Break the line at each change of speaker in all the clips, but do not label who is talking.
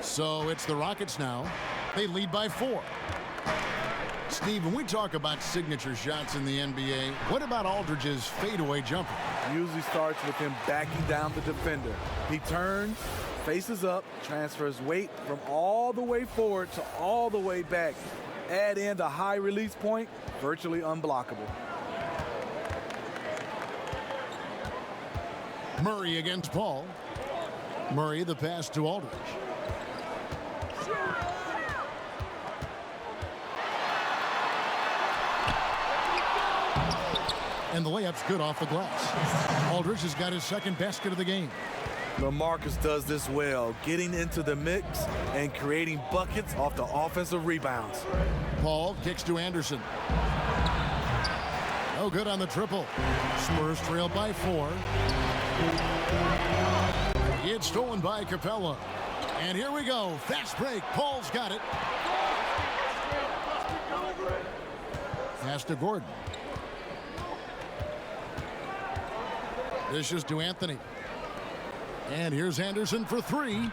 So it's the Rockets now. They lead by 4. Steve, when we talk about signature shots in the NBA, what about Aldridge's fadeaway jumper?
Usually starts with him backing down the defender. He turns, faces up, transfers weight from all the way forward to all the way back. Add in the high release point, virtually unblockable.
Murray against Paul. Murray the pass to Aldridge. And the layup's good off the glass. Aldridge has got his second basket of the game.
LaMarcus does this well, getting into the mix and creating buckets off the offensive rebounds.
Paul kicks to Anderson. No good on the triple. Spurs trail by 4. It's stolen by Capella. And here we go. Fast break. Paul's got it. Pass to Gordon. Dishes to Anthony. And here's Anderson for 3.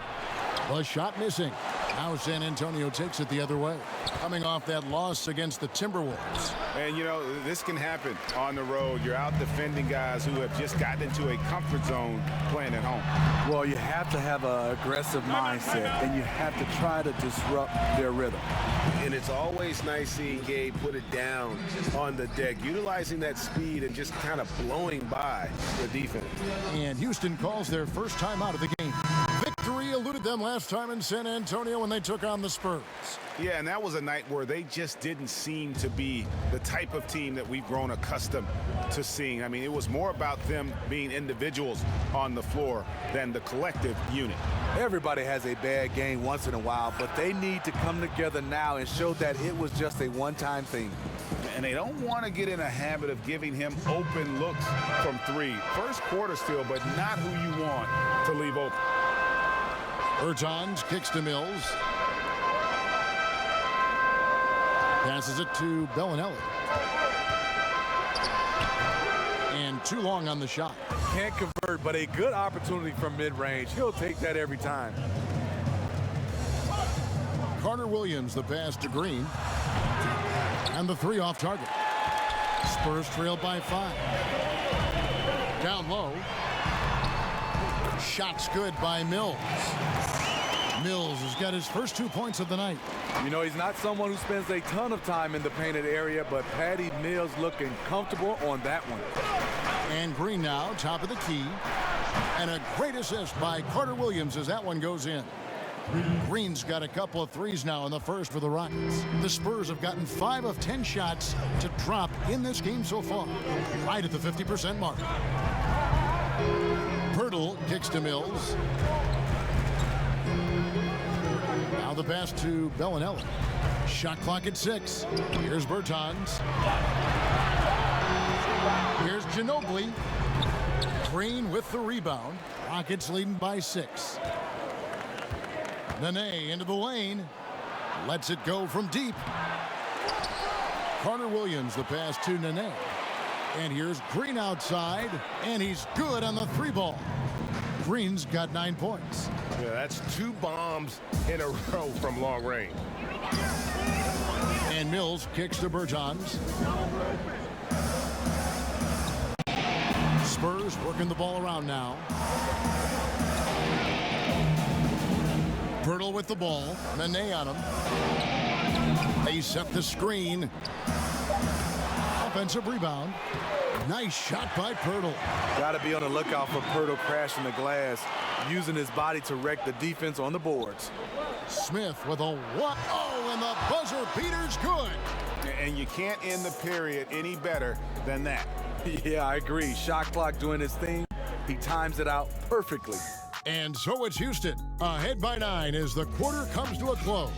The shot missing. Now San Antonio takes it the other way. Coming off that loss against the Timberwolves.
And, you know, this can happen on the road. You're out defending guys who have just gotten into a comfort zone playing at home.
Well, you have to have an aggressive mindset, and you have to try to disrupt their rhythm.
And it's always nice seeing Gabe put it down on the deck, utilizing that speed and just kind of blowing by the defense.
And Houston calls their first time out of the game. Victory eluded them last time in San Antonio when they took on the Spurs.
Yeah, and that was a night where they just didn't seem to be the type of team that we've grown accustomed to seeing. I mean, it was more about them being individuals on the floor than the collective unit.
Everybody has a bad game once in a while, but they need to come together now and show that it was just a one-time thing.
And they don't want to get in a habit of giving him open looks from 3. First quarter still, but not who you want to leave open.
Bertans kicks to Mills. Passes it to Bellinelli. And too long on the shot.
Can't convert, but a good opportunity from mid-range. He'll take that every time.
Carter Williams, the pass to Green. And the 3 off target. Spurs trail by 5. Down low. Shot's good by Mills. Mills has got his first 2 points of the night.
You know, he's not someone who spends a ton of time in the painted area, but Patty Mills looking comfortable on that one.
And Green now, top of the key. And a great assist by Carter Williams as that one goes in. Green's got a couple of 3s now in the first for the Rockets. The Spurs have gotten 5 of 10 shots to drop in this game so far, right at the 50% mark. Pirtle kicks to Mills. Now the pass to Bellinelli. Shot clock at 6. Here's Bertans. Here's Ginobili. Green with the rebound. Rockets leading by 6. Nene into the lane. Lets it go from deep. Carter Williams the pass to Nene. And here's Green outside. And he's good on the 3 ball. Green's got 9 points.
Yeah, that's 2 bombs in a row from long range.
And Mills kicks to Bertans. Spurs working the ball around now. Pirtle with the ball. Nene on him. They set the screen. Offensive rebound. Nice shot by Pirtle.
Got to be on the lookout for Pirtle crashing the glass, using his body to wreck the defense on the boards.
Smith with a what? Oh, and the buzzer beater's good.
And you can't end the period any better than that.
Yeah, I agree. Shot clock doing his thing. He times it out perfectly.
And so it's Houston, ahead by 9 as the quarter comes to a close.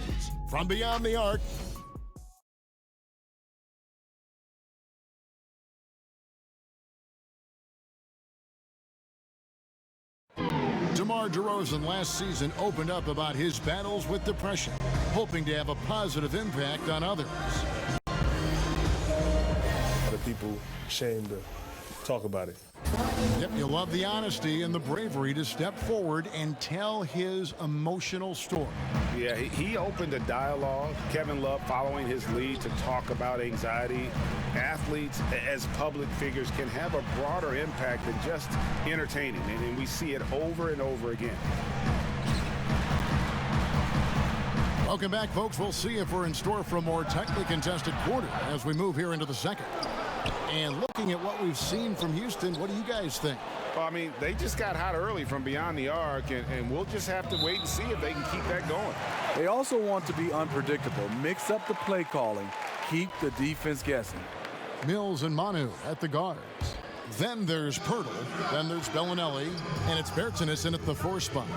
From beyond the arc, DeMar DeRozan last season opened up about his battles with depression, hoping to have a positive impact on others.
A lot of people ashamed to talk about it.
Yep, you love the honesty and the bravery to step forward and tell his emotional story.
Yeah, he opened a dialogue. Kevin Love following his lead to talk about anxiety. Athletes as public figures can have a broader impact than just entertaining, and we see it over and over again.
Welcome back, folks. We'll see if we're in store for a more tightly contested quarter as we move here into the second. And looking at what we've seen from Houston, what do you guys think?
Well, I mean, they just got hot early from beyond the arc, and we'll just have to wait and see if they can keep that going.
They also want to be unpredictable. Mix up the play calling. Keep the defense guessing.
Mills and Manu at the guards. Then there's Pirtle. Then there's Bellinelli. And it's Bertans in at the 4 spot.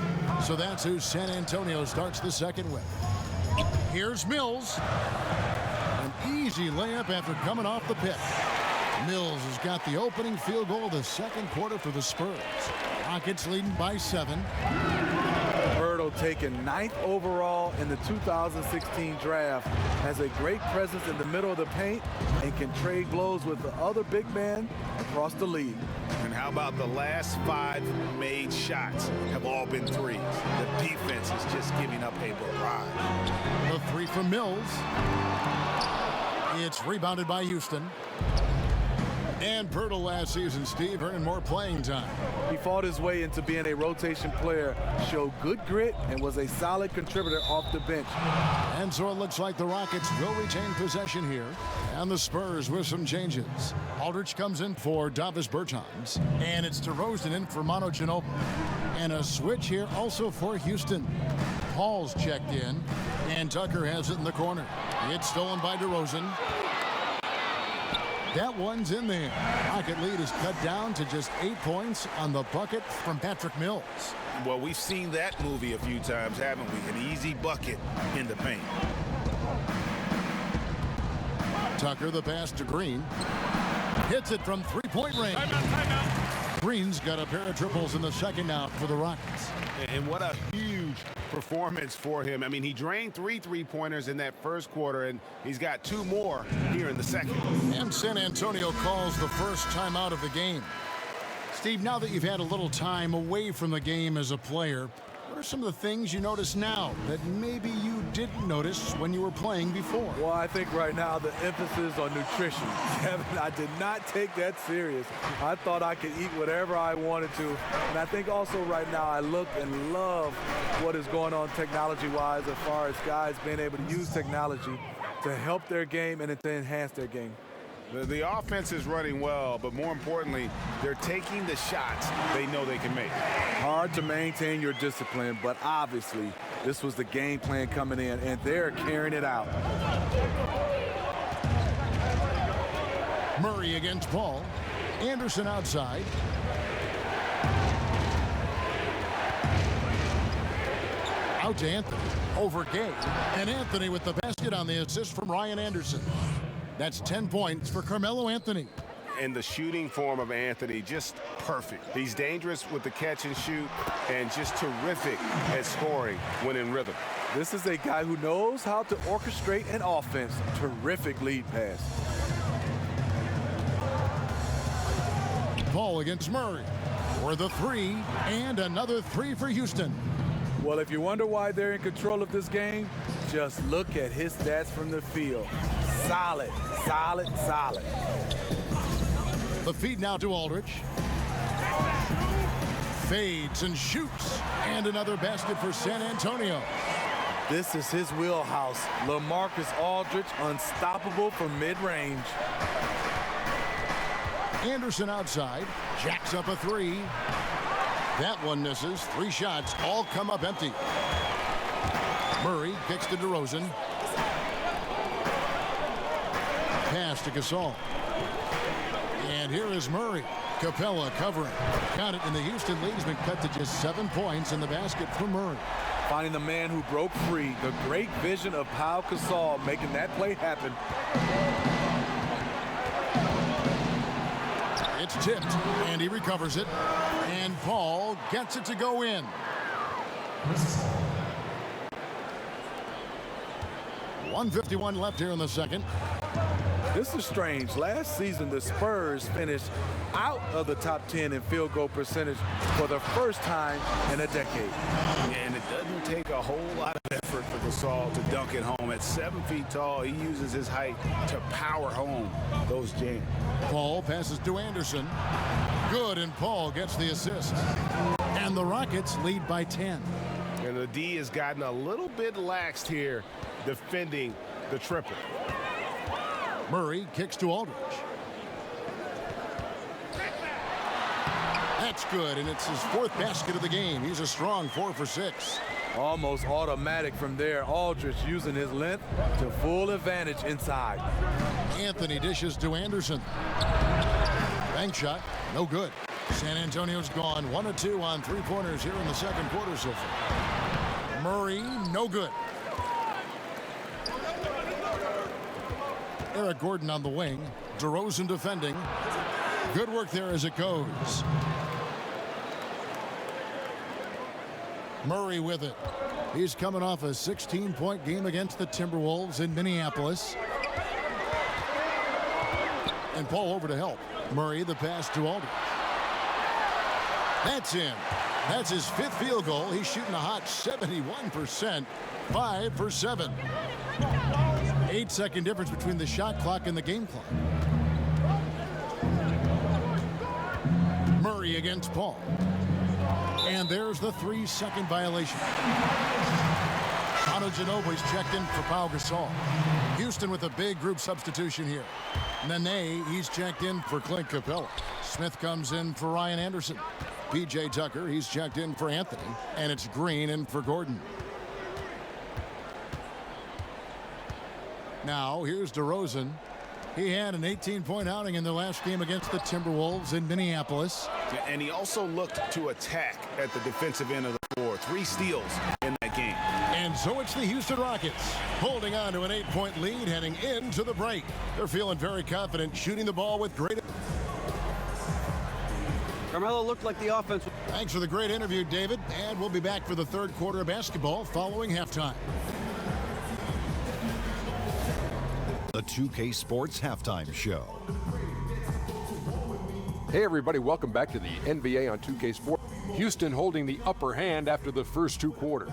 So that's who San Antonio starts the second with. Here's Mills. An easy layup after coming off the pick. Mills has got the opening field goal of the second quarter for the Spurs. Rockets leading by 7.
Pirtle, taken 9th overall in the 2016 draft, has a great presence in the middle of the paint and can trade blows with the other big men across the league.
And how about the last 5 made shots have all been threes? The defense is just giving up a barrage.
The 3 from Mills. It's rebounded by Houston. And Pirtle last season, Steve, earning more playing time.
He fought his way into being a rotation player, showed good grit, and was a solid contributor off the bench.
And so it looks like the Rockets will retain possession here. And the Spurs with some changes. Aldridge comes in for Davis Bertans. And it's DeRozan in for Manu Ginobili. And a switch here also for Houston. Paul's checked in. And Tucker has it in the corner. It's stolen by DeRozan. That one's in there. Rocket lead is cut down to just 8 points on the bucket from Patrick Mills.
Well, we've seen that movie a few times, haven't we? An easy bucket in the paint.
Tucker, the pass to Green. Hits it from three-point range.
Timeout.
Green's got a pair of triples in the second out for the Rockets.
And what a huge performance for him. I mean, he drained 3 3-pointers in that first quarter, and he's got 2 more here in the second.
And San Antonio calls the first timeout of the game. Steve, now that you've had a little time away from the game as a player, what are some of the things you notice now that maybe you didn't notice when you were playing before?
Well, I think right now the emphasis on nutrition. Kevin, I did not take that serious. I thought I could eat whatever I wanted to. And I think also right now I look and love what is going on technology-wise as far as guys being able to use technology to help their game and to enhance their game.
The offense is running well, but more importantly, they're taking the shots they know they can make.
Hard to maintain your discipline, but obviously this was the game plan coming in, and they're carrying it out.
Murray against Paul. Anderson outside. Out to Anthony. Over Gay. And Anthony with the basket on the assist from Ryan Anderson. That's 10 points for Carmelo Anthony.
And the shooting form of Anthony, just perfect. He's dangerous with the catch and shoot and just terrific at scoring when in rhythm.
This is a guy who knows how to orchestrate an offense. Terrific lead pass.
Paul against Murray for the 3, and another 3 for Houston.
Well, if you wonder why they're in control of this game, just look at his stats from the field. Solid, solid, solid.
The feed now to Aldridge. Fades and shoots. And another basket for San Antonio.
This is his wheelhouse. LaMarcus Aldridge, unstoppable from mid-range.
Anderson outside. Jacks up a 3. That one misses. 3 shots. All come up empty. Murray kicks to DeRozan. Pass to Gasol. And here is Murray. Capella covering. Count it, and the Houston lead has been cut to just 7 points in the basket for Murray.
Finding the man who broke free. The great vision of Pau Gasol making that play happen.
It's tipped, and he recovers it. And Paul gets it to go in. .151 left here in the second.
This is strange. Last season, the Spurs finished out of the top 10 in field goal percentage for the first time in a decade.
And it doesn't take a whole lot of effort for Gasol to dunk it home. At 7 feet tall, he uses his height to power home those jams.
Paul passes to Anderson. Good, and Paul gets the assist. And the Rockets lead by 10.
And the D has gotten a little bit laxed here defending the triple.
Murray kicks to Aldridge. That's good, and it's his 4th basket of the game. He's a strong 4 for 6.
Almost automatic from there. Aldridge using his length to full advantage inside.
Anthony dishes to Anderson. Bank shot, no good. San Antonio's gone 1 of 2 on 3-pointers here in the second quarter so far. Murray, no good. Eric Gordon on the wing. DeRozan defending. Good work there as it goes. Murray with it. He's coming off a 16-point game against the Timberwolves in Minneapolis. And Paul over to help. Murray, the pass to Aldridge. That's in. That's his 5th field goal. He's shooting a hot 71%. 5 for 7. 8-second difference between the shot clock and the game clock. Murray against Paul. And there's the 3-second violation. Ginobili's checked in for Pau Gasol. Houston with a big group substitution here. Nene, he's checked in for Clint Capella. Smith comes in for Ryan Anderson. P.J. Tucker, he's checked in for Anthony. And it's Green in for Gordon. Now, here's DeRozan. He had an 18-point outing in the last game against the Timberwolves in Minneapolis.
And he also looked to attack at the defensive end of the floor. 3 steals in that game.
And so it's the Houston Rockets holding on to an 8-point lead heading into the break. They're feeling very confident, shooting the ball with great...
Carmelo looked like the offense.
Thanks for the great interview, David. And we'll be back for the third quarter of basketball following halftime.
The 2K Sports Halftime Show.
Hey everybody, welcome back to the NBA on 2K Sports. Houston holding the upper hand after the first 2 quarters.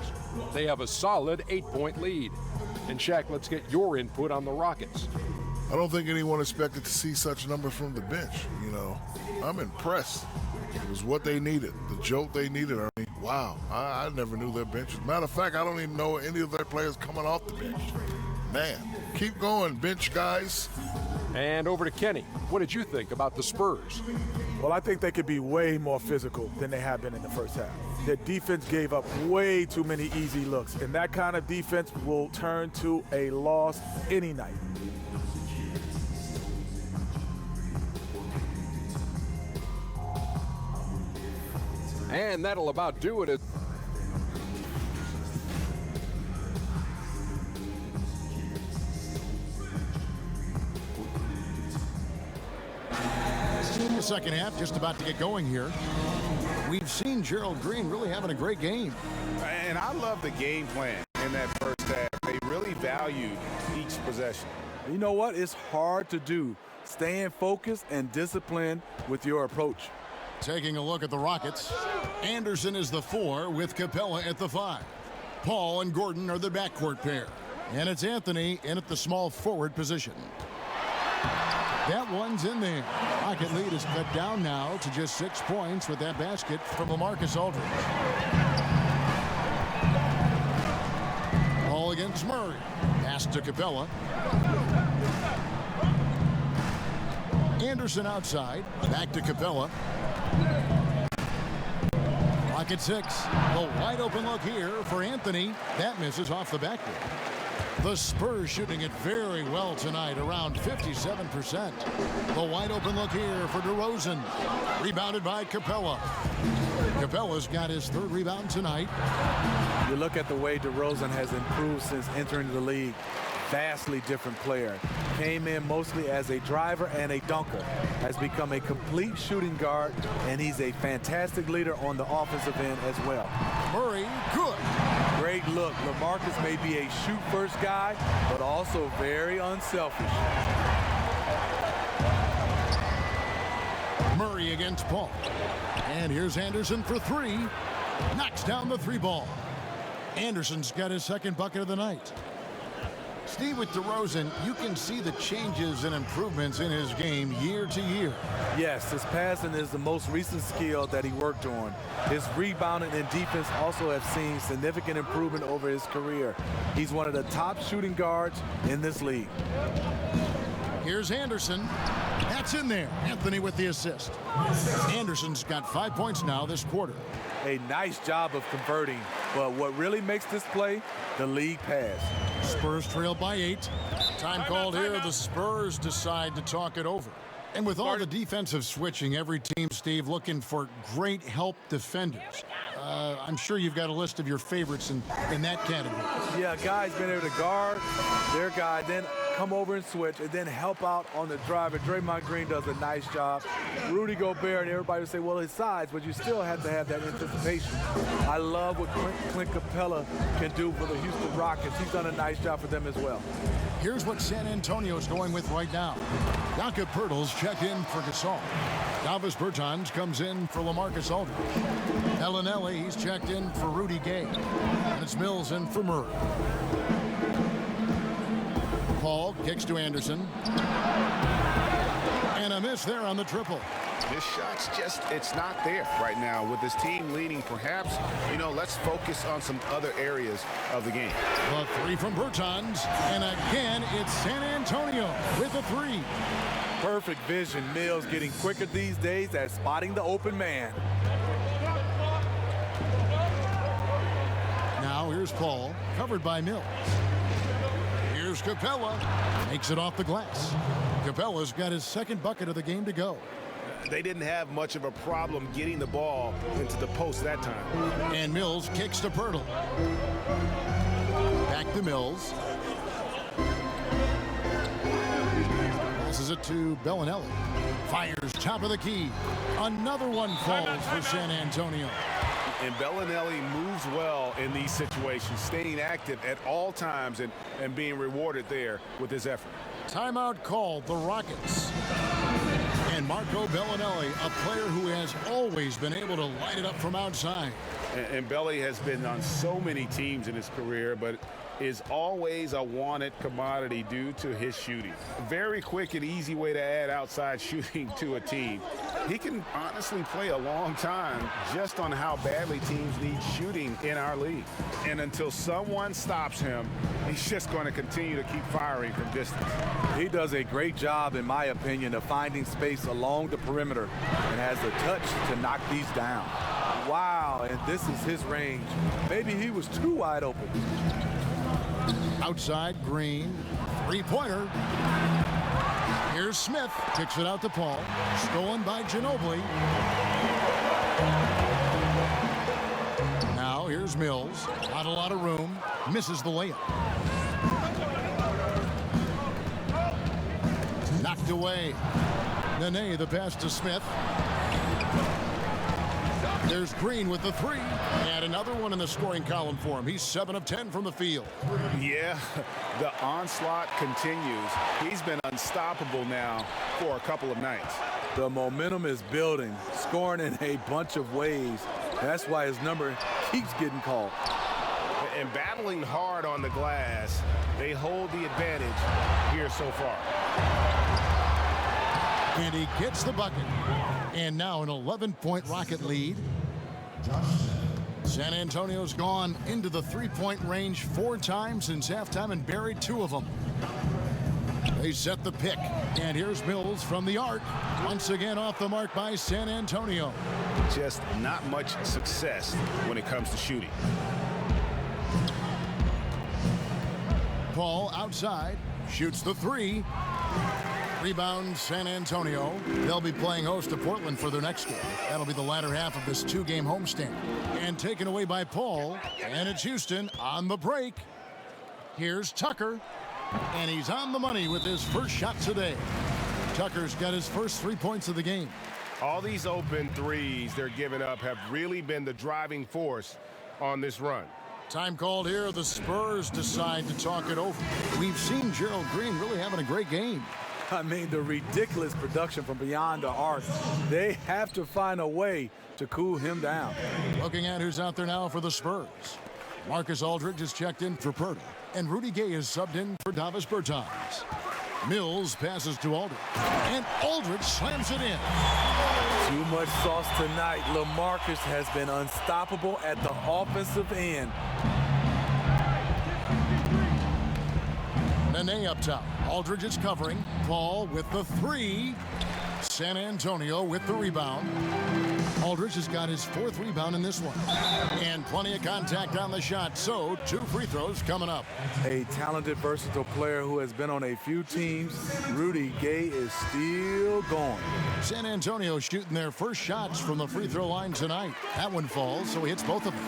They have a solid 8-point lead. And Shaq, let's get your input on the Rockets.
I don't think anyone expected to see such numbers from the bench. I'm impressed. It was what they needed, the jolt they needed. I mean, wow, I never knew their bench. Matter of fact, I don't even know any of their players coming off the bench. Man, keep going, bench guys.
And over to Kenny. What did you think about the Spurs?
Well, I think they could be way more physical than they have been in the first half. Their defense gave up way too many easy looks, and that kind of defense will turn to a loss any night.
And that'll about do it.
The second half just about to get going here. We've seen Gerald Green really having a great game.
And I love the game plan in that first half. They really valued each possession.
You know what? It's hard to do. Staying focused and disciplined with your approach.
Taking a look at the Rockets. Anderson is the 4 with Capella at the 5. Paul and Gordon are the backcourt pair. And it's Anthony in at the small forward position. That one's in there. Rocket lead is cut down now to just 6 points with that basket from LaMarcus Aldridge. Ball against Murray. Pass to Capella. Anderson outside. Back to Capella. Rocket 6. The wide open look here for Anthony. That misses off the backboard. The Spurs shooting it very well tonight, around 57%. The wide open look here for DeRozan. Rebounded by Capella. Capella's got his 3rd rebound tonight.
You look at the way DeRozan has improved since entering the league. Vastly different player. Came in mostly as a driver and a dunker. Has become a complete shooting guard, and he's a fantastic leader on the offensive end as well.
Murray, good.
Great look. LaMarcus may be a shoot-first guy, but also very unselfish.
Murray against Paul. And here's Anderson for three. Knocks down the three ball. Anderson's got his second bucket of the night. Steve, with DeRozan, you can see the changes and improvements in his game year to year.
Yes, his passing is the most recent skill that he worked on. His rebounding and defense also have seen significant improvement over his career. He's one of the top shooting guards in this league.
Here's Anderson. That's in there. Anthony with the assist. Anderson's got 5 points now this quarter.
A nice job of converting, but what really makes this play, the league pass.
Spurs trail by 8. Time called here. The Spurs decide to talk it over. And with all the defensive switching, every team, Steve, looking for great help defenders. I'm sure you've got a list of your favorites in that category.
Yeah, guys been able to guard their guy, then come over and switch, and then help out on the drive. And Draymond Green does a nice job. Rudy Gobert, and everybody would say, well, his size, but you still have to have that anticipation. I love what Clint Capella can do for the Houston Rockets. He's done a nice job for them as well.
Here's what San Antonio's going with right now. Jakob Poeltl's checked in for Gasol. Davis Bertans comes in for LaMarcus Aldridge. Bellinelli, he's checked in for Rudy Gay. And it's Mills in for Murray. Paul kicks to Anderson. And a miss there on the triple.
This shot's just, it's not there right now. With this team leading, perhaps, let's focus on some other areas of the game.
The three from Bertans. And again, it's San Antonio with a three.
Perfect vision. Mills getting quicker these days at spotting the open man.
Now here's Paul, covered by Mills. Here's Capella, makes it off the glass. Capella's got his second bucket of the game to go.
They didn't have much of a problem getting the ball into the post that time.
And Mills kicks to Poeltl. Back to Mills. Passes it to Bellinelli. Fires top of the key. Another one falls for San Antonio.
And Bellinelli moves well in these situations, staying active at all times and being rewarded there with his effort.
Timeout called, the Rockets. And Marco Bellinelli, a player who has always been able to light it up from outside.
And Belly has been on so many teams in his career, but is always a wanted commodity due to his shooting. Very quick and easy way to add outside shooting to a team. He can honestly play a long time just on how badly teams need shooting in our league. And until someone stops him, he's just going to continue to keep firing from distance.
He does a great job, in my opinion, of finding space along the perimeter and has the touch to knock these down. Wow, and this is his range. Maybe he was too wide open.
Outside, Green, three-pointer. Here's Smith, kicks it out to Paul. Stolen by Ginobili. Now here's Mills. Not a lot of room. Misses the layup. Knocked away. Nene, the pass to Smith. There's Green with the three. And another one in the scoring column for him. He's 7 of 10 from the field.
Yeah, the onslaught continues. He's been unstoppable now for a couple of nights.
The momentum is building, scoring in a bunch of ways. That's why his number keeps getting called.
And battling hard on the glass, they hold the advantage here so far.
And he gets the bucket. And now an 11-point Rocket lead. San Antonio's gone into the three-point range 4 times since halftime and buried 2 of them. They set the pick. And here's Mills from the arc. Once again off the mark by San Antonio.
Just not much success when it comes to shooting.
Paul outside. Shoots the three. Rebound San Antonio. They'll be playing host to Portland for their next game. That'll be the latter half of this 2-game homestand. And taken away by Paul. And it's Houston on the break. Here's Tucker. And he's on the money with his first shot today. Tucker's got his first 3 points of the game.
All these open threes they're giving up have really been the driving force on this run.
Time called here. The Spurs decide to talk it over. We've seen Gerald Green really having a great game.
I mean, the ridiculous production from beyond the arc. They have to find a way to cool him down.
Looking at who's out there now for the Spurs. Marcus Aldridge is checked in for Purdy, and Rudy Gay is subbed in for Davis Bertans. Mills passes to Aldridge, and Aldridge slams it in.
Too much sauce tonight. LaMarcus has been unstoppable at the offensive end.
Nene up top. Aldridge is covering. Paul with the three. San Antonio with the rebound. Aldridge has got his 4th rebound in this one. And plenty of contact on the shot, so 2 free throws coming up.
A talented, versatile player who has been on a few teams. Rudy Gay is still going.
San Antonio shooting their first shots from the free throw line tonight. That one falls, so he hits both of them.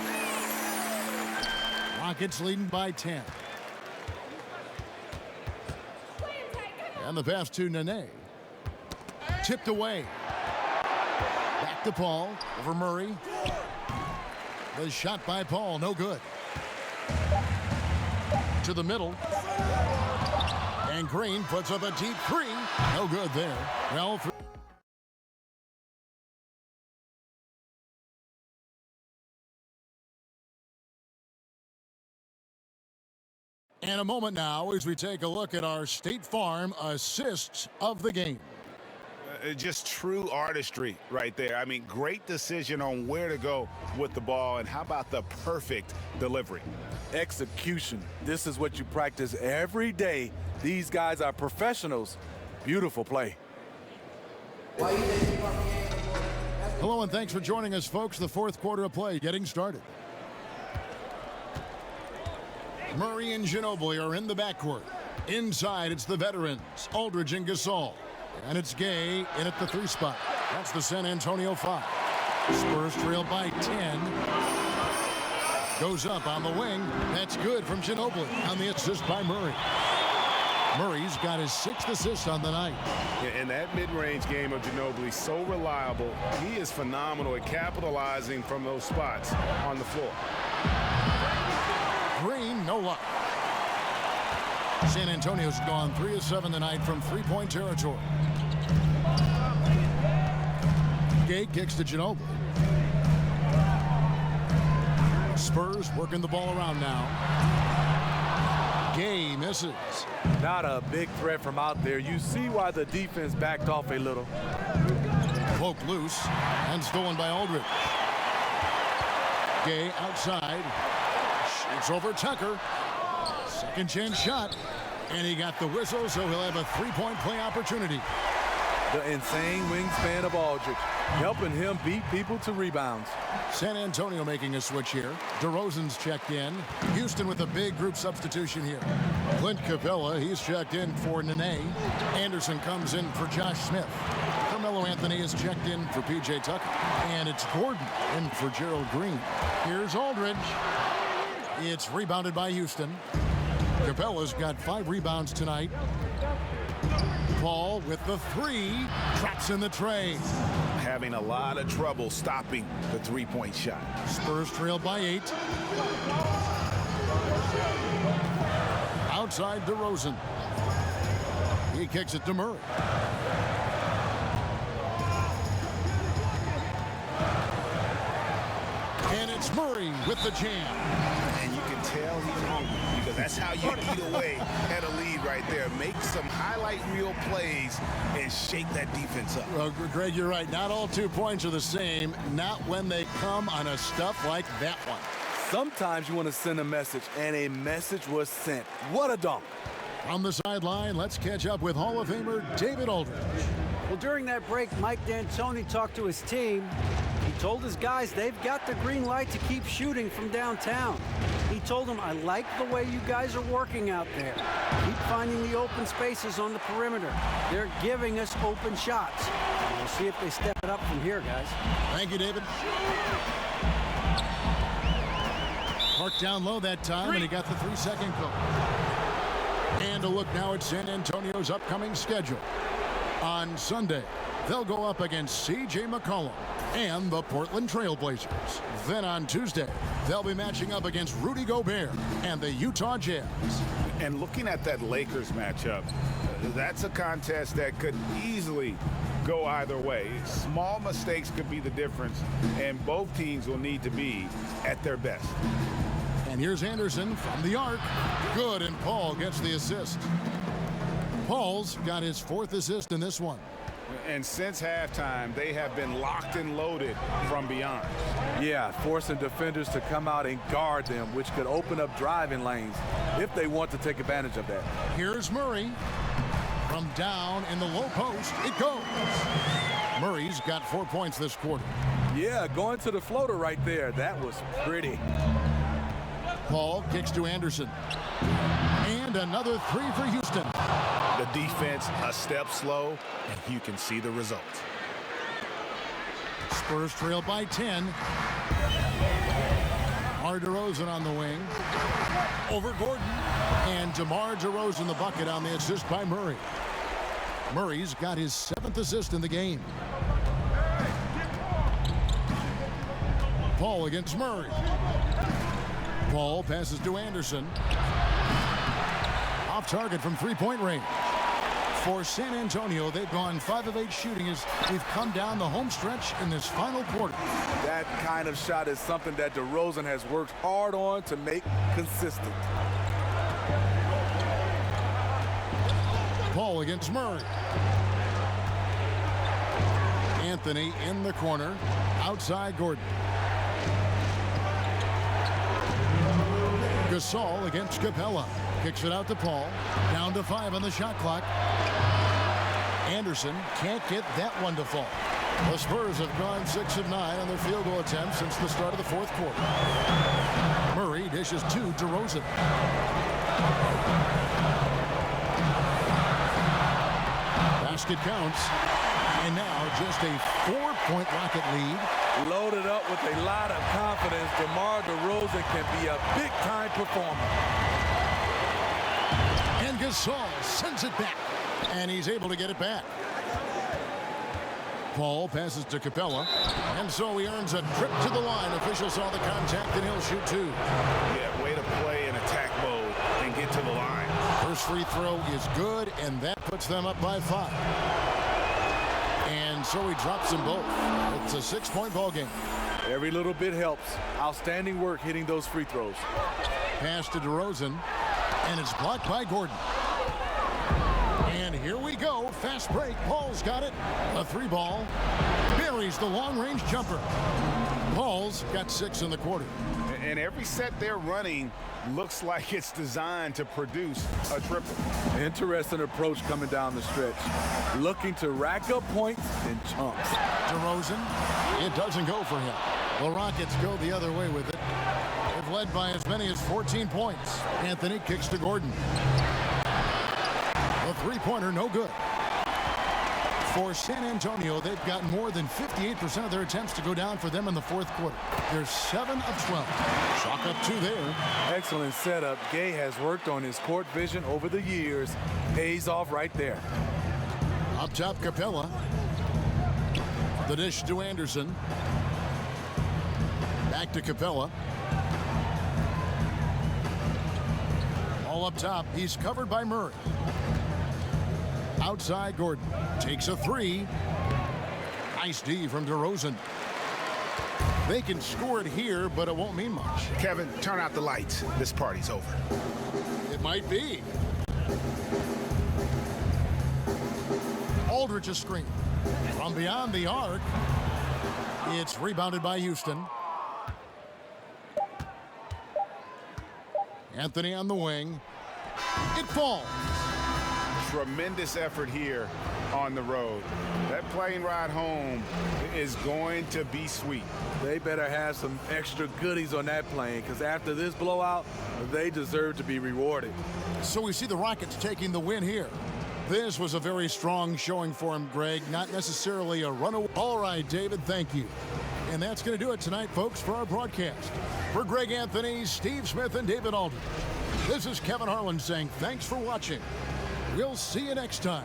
Rockets leading by 10. And the pass to Nene. Tipped away. Back to Paul. Over Murray. The shot by Paul. No good. To the middle. And Green puts up a deep 3. No good there. Well, in a moment now as we take a look at our State Farm assists of the game.
Just true artistry right there. I mean, great decision on where to go with the ball, and how about the perfect delivery?
Execution. This is what you practice every day. These guys are professionals. Beautiful play.
Hello and thanks for joining us, folks. The 4th quarter of play getting started. Murray and Ginobili are in the backcourt. Inside, it's the veterans, Aldridge and Gasol. And it's Gay in at the 3 spot. That's the San Antonio 5. Spurs trail by 10. Goes up on the wing. That's good from Ginobili on the assist by Murray. Murray's got his 6th assist on the night.
And that mid-range game of Ginobili, so reliable. He is phenomenal at capitalizing from those spots on the floor.
Green, no luck. San Antonio's gone 3 of 7 tonight from 3-point territory. Gay kicks to Ginobili. Spurs working the ball around now. Gay misses.
Not a big threat from out there. You see why the defense backed off a little.
Poked loose and stolen by Aldridge. Gay outside. Shoots over Tucker. Second chance shot. And he got the whistle, so he'll have a 3-point play opportunity.
The insane wingspan of Aldridge, helping him beat people to rebounds.
San Antonio making a switch here. DeRozan's checked in. Houston with a big group substitution here. Clint Capella, he's checked in for Nene. Anderson comes in for Josh Smith. Carmelo Anthony is checked in for P.J. Tucker. And it's Gordon in for Gerald Green. Here's Aldridge. It's rebounded by Houston. Capella's got 5 rebounds tonight. Paul with the 3, traps in the tray.
Having a lot of trouble stopping the 3-point shot.
Spurs trail by 8. Outside DeRozan. He kicks it to Murray. And it's Murray with the jam.
And you can tell he's hungry, because that's how you eat away at a lead right there. Make some highlight reel plays and shake that defense up.
Well, Greg, you're right. Not all 2 points are the same. Not when they come on a stuff like that one.
Sometimes you want to send a message, and a message was sent. What a dunk.
On the sideline, let's catch up with Hall of Famer David Aldridge.
Well, during that break, Mike D'Antoni talked to his team. He told his guys they've got the green light to keep shooting from downtown. He told them, I like the way you guys are working out there. Keep finding the open spaces on the perimeter. They're giving us open shots. We'll see if they step it up from here, guys.
Thank you, David. Parked down low that time, and he got the 3-second goal. And a look now at San Antonio's upcoming schedule. On Sunday, they'll go up against C.J. McCollum and the Portland Trail Blazers. Then on Tuesday, they'll be matching up against Rudy Gobert and the Utah Jazz.
And looking at that Lakers matchup, That's a contest that could easily go either way. Small mistakes could be the difference, and both teams will need to be at their best.
And here's Anderson from the arc. Good, and Paul gets the assist. Paul's got his 4th assist in this one.
And since halftime, they have been locked and loaded from beyond.
Yeah, forcing defenders to come out and guard them, which could open up driving lanes if they want to take advantage of that.
Here's Murray. From down in the low post, it goes. Murray's got 4 points this quarter.
Yeah, going to the floater right there. That was pretty.
Paul kicks to Anderson. And another 3 for Houston.
The defense a step slow, and you can see the result.
Spurs trail by 10. DeMar DeRozan on the wing. Over Gordon. And DeMar DeRozan the bucket on the assist by Murray. Murray's got his 7th assist in the game. Paul against Murray. Paul passes to Anderson. Off target from 3-point range. For San Antonio, they've gone 5 of 8 shooting as we've come down the home stretch in this final quarter.
That kind of shot is something that DeRozan has worked hard on to make consistent.
Paul against Murray. Anthony in the corner. Outside Gordon. Gasol against Capella. Kicks it out to Paul. Down to 5 on the shot clock. Anderson can't get that one to fall. The Spurs have gone 6 of 9 on their field goal attempts since the start of the 4th quarter. Murray dishes to DeRozan. Basket counts. And now just a 4-point Rocket lead.
Loaded up with a lot of confidence. DeMar DeRozan can be a big-time performer.
And Gasol sends it back. And he's able to get it back. Paul passes to Capella. And so he earns a trip to the line. Officials saw the contact, and he'll shoot 2.
Yeah, way to play in attack mode and get to the line.
First free throw is good, and that puts them up by 5. And so he drops them both. It's a 6-point ball game.
Every little bit helps. Outstanding work hitting those free throws.
Pass to DeRozan, and it's blocked by Gordon. And here we go. Fast break. Paul's got it. A 3-ball. Buries the long-range jumper. Paul's got 6 in the quarter.
And every set they're running looks like it's designed to produce a triple.
Interesting approach coming down the stretch. Looking to rack up points in chunks.
DeRozan, it doesn't go for him. The Rockets go the other way with it. They've led by as many as 14 points. Anthony kicks to Gordon. The 3-pointer, no good. For San Antonio, they've got more than 58% of their attempts to go down for them in the 4th quarter. They're 7 of 12. Chalk up 2 there.
Excellent setup. Gay has worked on his court vision over the years. Pays off right there.
Up top, Capella. The dish to Anderson. Back to Capella. All up top. He's covered by Murray. Outside, Gordon takes a 3. Nice D from DeRozan. They can score it here, but it won't mean much.
Kevin, turn out the lights. This party's over.
It might be. Aldridge's screen. From beyond the arc. It's rebounded by Houston. Anthony on the wing. It falls.
Tremendous effort here on the road. That plane ride home is going to be sweet.
They better have some extra goodies on that plane, because after this blowout, they deserve to be rewarded.
So we see the Rockets taking the win here. This was a very strong showing for him, Greg. Not necessarily a runaway. All right, David, thank you. And that's going to do it tonight, folks, for our broadcast. For Greg Anthony, Steve Smith, and David Aldridge, this is Kevin Harlan saying thanks for watching. We'll see you next time.